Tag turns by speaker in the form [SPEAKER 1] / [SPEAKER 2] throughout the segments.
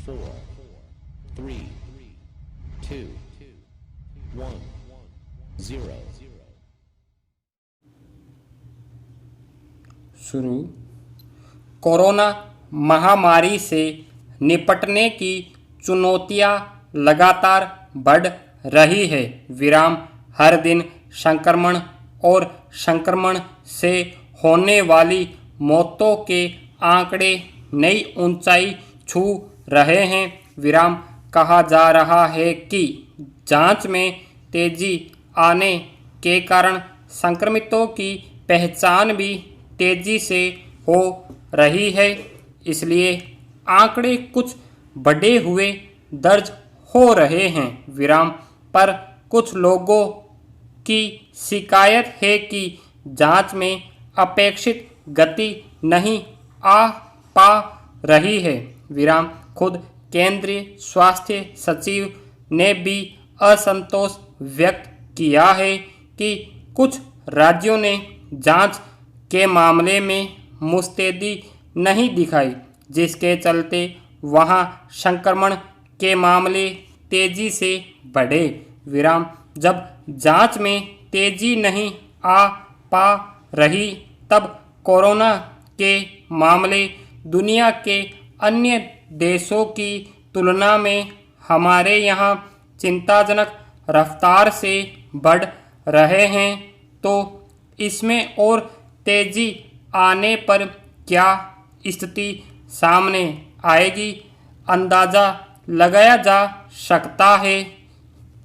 [SPEAKER 1] 4, 3, 2, 1, 0.
[SPEAKER 2] शुरू। कोरोना महामारी से निपटने की चुनौतियां लगातार बढ़ रही है। विराम। हर दिन संक्रमण और संक्रमण से होने वाली मौतों के आंकड़े नई ऊंचाई छू रहे हैं। विराम। कहा जा रहा है कि जांच में तेजी आने के कारण संक्रमितों की पहचान भी तेजी से हो रही है, इसलिए आंकड़े कुछ बढ़े हुए दर्ज हो रहे हैं। विराम। पर कुछ लोगों की शिकायत है कि जांच में अपेक्षित गति नहीं आ पा रही है। विराम। खुद केंद्रीय स्वास्थ्य सचिव ने भी असंतोष व्यक्त किया है कि कुछ राज्यों ने जांच के मामले में मुस्तैदी नहीं दिखाई, जिसके चलते वहां संक्रमण के मामले तेजी से बढ़े। विराम। जब जांच में तेजी नहीं आ पा रही, तब कोरोना के मामले दुनिया के अन्य देशों की तुलना में हमारे यहाँ चिंताजनक रफ्तार से बढ़ रहे हैं। तो इसमें और तेजी आने पर क्या स्थिति सामने आएगी, अंदाजा लगाया जा सकता है।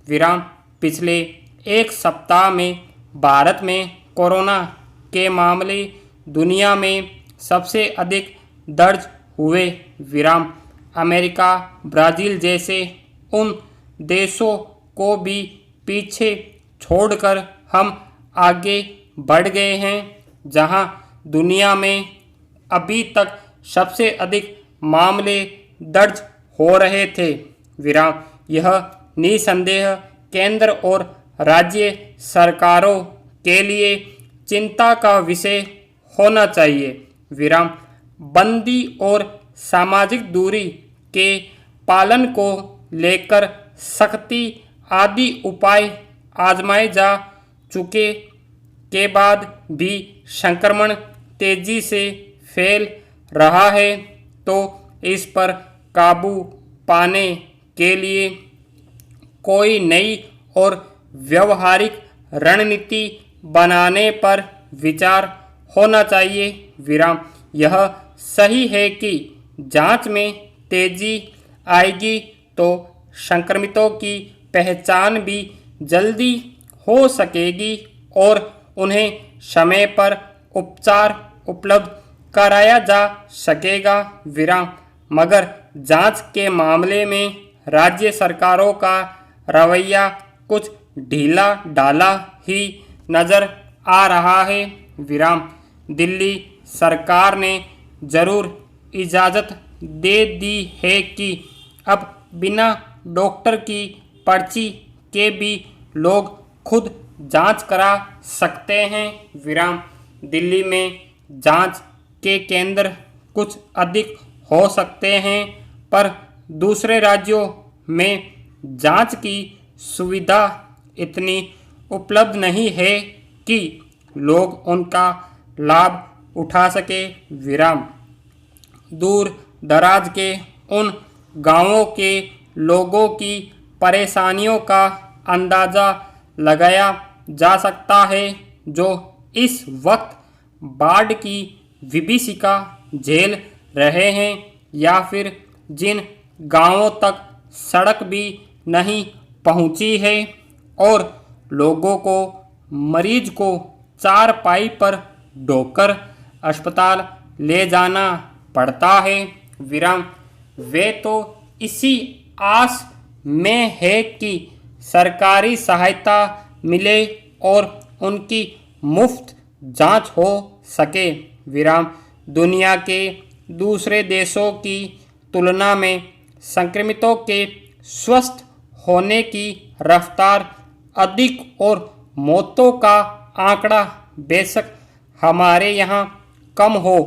[SPEAKER 2] विराम। पिछले एक सप्ताह में भारत में कोरोना के मामले दुनिया में सबसे अधिक दर्ज हुए। विराम। अमेरिका, ब्राज़ील जैसे उन देशों को भी पीछे छोड़कर हम आगे बढ़ गए हैं, जहां दुनिया में अभी तक सबसे अधिक मामले दर्ज हो रहे थे। विराम। यह निसंदेह केंद्र और राज्य सरकारों के लिए चिंता का विषय होना चाहिए। विराम। बंदी और सामाजिक दूरी के पालन को लेकर सख्ती आदि उपाय आजमाए जा चुके के बाद भी संक्रमण तेजी से फैल रहा है, तो इस पर काबू पाने के लिए कोई नई और व्यवहारिक रणनीति बनाने पर विचार होना चाहिए। विराम। यह सही है कि जांच में तेजी आएगी तो संक्रमितों की पहचान भी जल्दी हो सकेगी और उन्हें समय पर उपचार उपलब्ध कराया जा सकेगा। विराम। मगर जांच के मामले में राज्य सरकारों का रवैया कुछ ढीला ढाला ही नजर आ रहा है। विराम। दिल्ली सरकार ने जरूर इजाज़त दे दी है कि अब बिना डॉक्टर की पर्ची के भी लोग खुद जांच करा सकते हैं। विराम। दिल्ली में जांच के केंद्र कुछ अधिक हो सकते हैं, पर दूसरे राज्यों में जांच की सुविधा इतनी उपलब्ध नहीं है कि लोग उनका लाभ उठा सके। विराम। दूर दराज के उन गांवों के लोगों की परेशानियों का अंदाज़ा लगाया जा सकता है, जो इस वक्त बाढ़ की विभीषिका झेल रहे हैं, या फिर जिन गांवों तक सड़क भी नहीं पहुंची है और लोगों को मरीज को चारपाई पर ढोकर अस्पताल ले जाना पड़ता है। विराम। वे तो इसी आस में है कि सरकारी सहायता मिले और उनकी मुफ्त जांच हो सके। विराम। दुनिया के दूसरे देशों की तुलना में संक्रमितों के स्वस्थ होने की रफ्तार अधिक और मौतों का आंकड़ा बेशक हमारे यहाँ कम हो,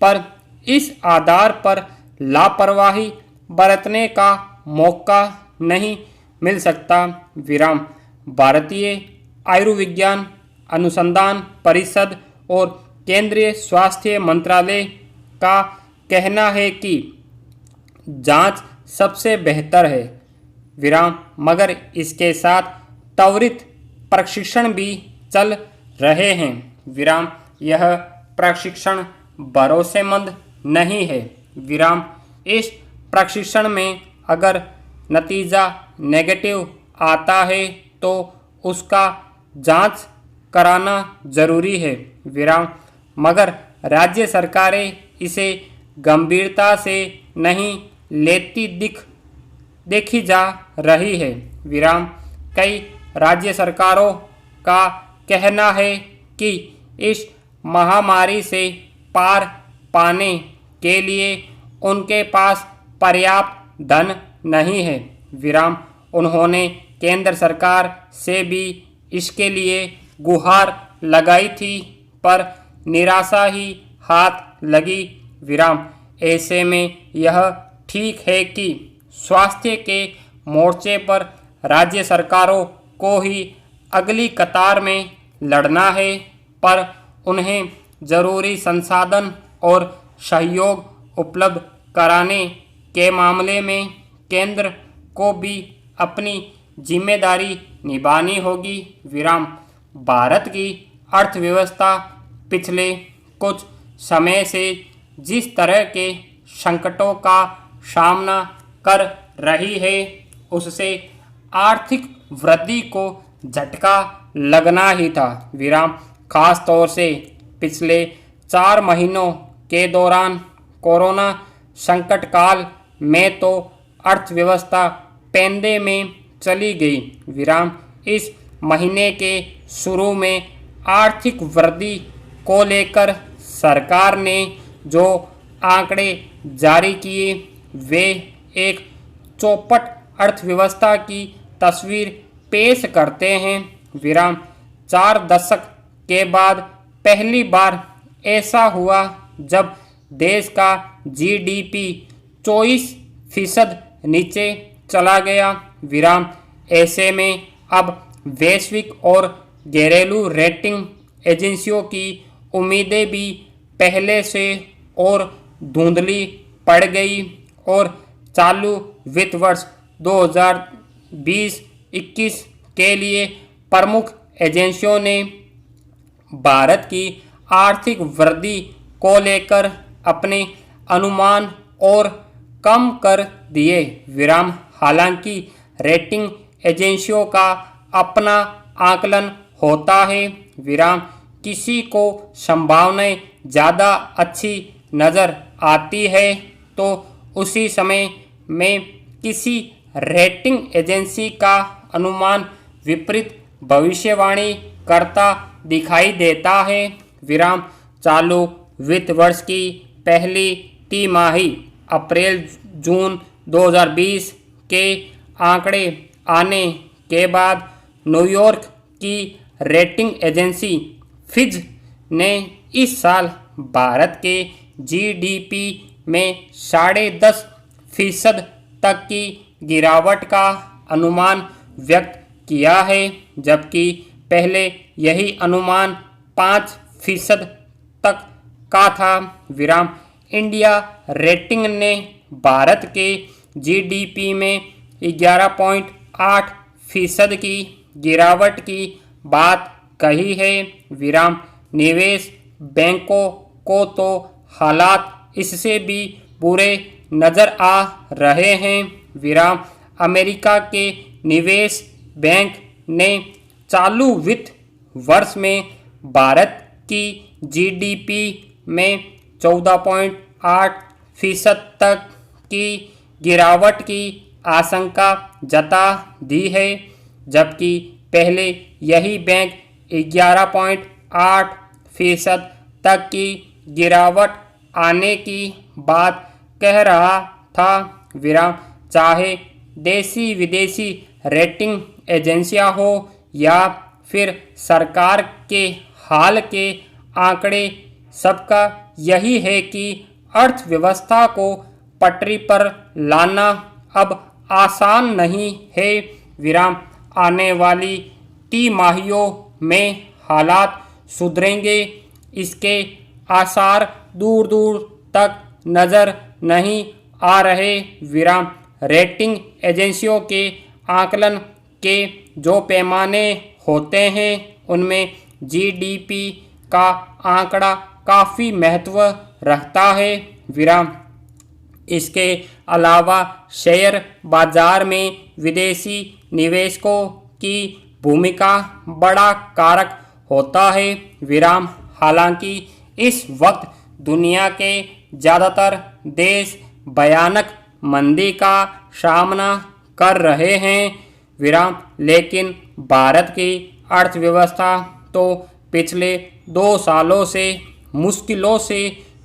[SPEAKER 2] पर इस आधार पर लापरवाही बरतने का मौका नहीं मिल सकता। विराम। भारतीय आयुर्विज्ञान अनुसंधान परिषद और केंद्रीय स्वास्थ्य मंत्रालय का कहना है कि जांच सबसे बेहतर है। विराम। मगर इसके साथ त्वरित प्रशिक्षण भी चल रहे हैं। विराम। यह प्रशिक्षण भरोसेमंद नहीं है। विराम। इस प्रशिक्षण में अगर नतीजा नेगेटिव आता है तो उसका जांच कराना जरूरी है। विराम। मगर राज्य सरकारें इसे गंभीरता से नहीं लेती देखी जा रही है। विराम। कई राज्य सरकारों का कहना है कि इस महामारी से पार पाने के लिए उनके पास पर्याप्त धन नहीं है। विराम। उन्होंने केंद्र सरकार से भी इसके लिए गुहार लगाई थी पर निराशा ही हाथ लगी। विराम। ऐसे में यह ठीक है कि स्वास्थ्य के मोर्चे पर राज्य सरकारों को ही अगली कतार में लड़ना है, पर उन्हें जरूरी संसाधन और सहयोग उपलब्ध कराने के मामले में केंद्र को भी अपनी जिम्मेदारी निभानी होगी। विराम। भारत की अर्थव्यवस्था पिछले कुछ समय से जिस तरह के संकटों का सामना कर रही है उससे आर्थिक वृद्धि को झटका लगना ही था। विराम। खास तौर से पिछले 4 महीनों के दौरान कोरोना संकट काल में तो अर्थव्यवस्था पेंदे में चली गई। विराम। इस महीने के शुरू में आर्थिक वृद्धि को लेकर सरकार ने जो आंकड़े जारी किए वे एक चौपट अर्थव्यवस्था की तस्वीर पेश करते हैं। विराम। 4 दशक के बाद पहली बार ऐसा हुआ जब देश का जीडीपी 24% नीचे चला गया। विराम। ऐसे में अब वैश्विक और घरेलू रेटिंग एजेंसियों की उम्मीदें भी पहले से और धुंधली पड़ गई और चालू वित्त वर्ष 2020-21 के लिए प्रमुख एजेंसियों ने भारत की आर्थिक वृद्धि को लेकर अपने अनुमान और कम कर दिए। विराम। हालांकि रेटिंग एजेंसियों का अपना आकलन होता है। विराम। किसी को संभावनाएं ज़्यादा अच्छी नज़र आती है तो उसी समय में किसी रेटिंग एजेंसी का अनुमान विपरीत भविष्यवाणी करता दिखाई देता है। विराम। चालू वित्त वर्ष की पहली तिमाही अप्रैल जून 2020 के आंकड़े आने के बाद न्यूयॉर्क की रेटिंग एजेंसी फिच ने इस साल भारत के जीडीपी में 10.5% तक की गिरावट का अनुमान व्यक्त किया है, जबकि पहले यही अनुमान 5% तक का था। विराम। इंडिया रेटिंग ने भारत के जीडीपी में 11.8% की गिरावट की बात कही है। विराम। निवेश बैंकों को तो हालात इससे भी बुरे नजर आ रहे हैं। विराम। अमेरिका के निवेश बैंक ने चालू वित्त वर्ष में भारत की जीडीपी में 14.8% तक की गिरावट की आशंका जता दी है, जबकि पहले यही बैंक 11.8% तक की गिरावट आने की बात कह रहा था। विराम। चाहे देसी विदेशी रेटिंग एजेंसियां हो या फिर सरकार के हाल के आंकड़े, सबका यही है कि अर्थव्यवस्था को पटरी पर लाना अब आसान नहीं है। विराम आने वाली तिमाहियों में हालात सुधरेंगे, इसके आसार दूर दूर तक नजर नहीं आ रहे। विराम रेटिंग एजेंसियों के आकलन के जो पैमाने होते हैं उनमें जीडीपी का आंकड़ा काफ़ी महत्व रखता है। विराम इसके अलावा शेयर बाजार में विदेशी निवेशकों की भूमिका बड़ा कारक होता है। विराम हालांकि इस वक्त दुनिया के ज़्यादातर देश भयानक मंदी का सामना कर रहे हैं। विराम लेकिन भारत की अर्थव्यवस्था तो पिछले 2 सालों से मुश्किलों से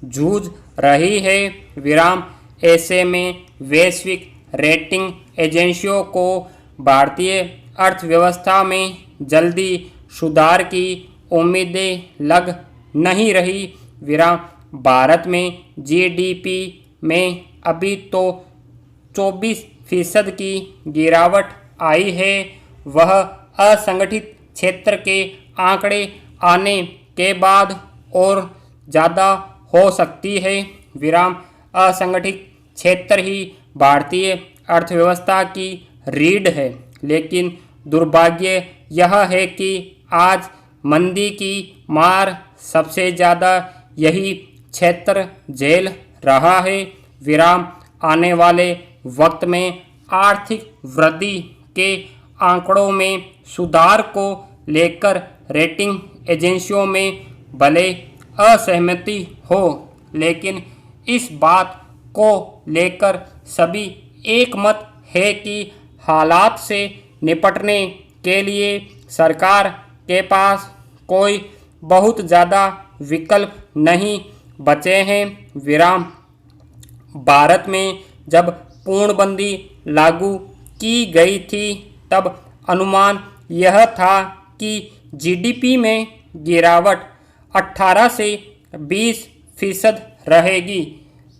[SPEAKER 2] जूझ रही है। विराम ऐसे में वैश्विक रेटिंग एजेंसियों को भारतीय अर्थव्यवस्था में जल्दी सुधार की उम्मीदें लग नहीं रही। विराम भारत में जीडीपी में अभी तो 24% की गिरावट आई है। वह असंगठित क्षेत्र के आंकड़े आने के बाद और ज़्यादा हो सकती है। विराम असंगठित क्षेत्र ही भारतीय अर्थव्यवस्था की रीढ़ है, लेकिन दुर्भाग्य यह है कि आज मंदी की मार सबसे ज़्यादा यही क्षेत्र झेल रहा है। विराम आने वाले वक्त में आर्थिक वृद्धि के आंकड़ों में सुधार को लेकर रेटिंग एजेंसियों में भले असहमति हो, लेकिन इस बात को लेकर सभी एक मत है कि हालात से निपटने के लिए सरकार के पास कोई बहुत ज़्यादा विकल्प नहीं बचे हैं। विराम भारत में जब पूर्णबंदी लागू की गई थी तब अनुमान यह था कि जीडीपी में गिरावट 18 से 20% रहेगी,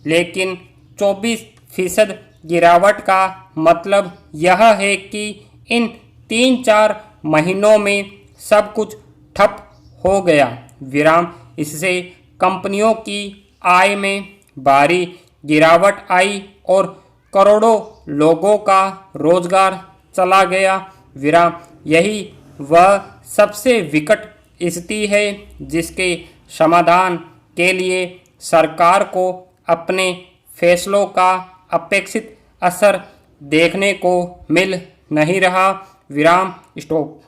[SPEAKER 2] लेकिन 24% गिरावट का मतलब यह है कि इन 3-4 महीनों में सब कुछ ठप हो गया। विराम इससे कंपनियों की आय में भारी गिरावट आई और करोड़ों लोगों का रोजगार चला गया। विराम यही वह सबसे विकट स्थिति है जिसके समाधान के लिए सरकार को अपने फैसलों का अपेक्षित असर देखने को मिल नहीं रहा। विराम स्टॉप।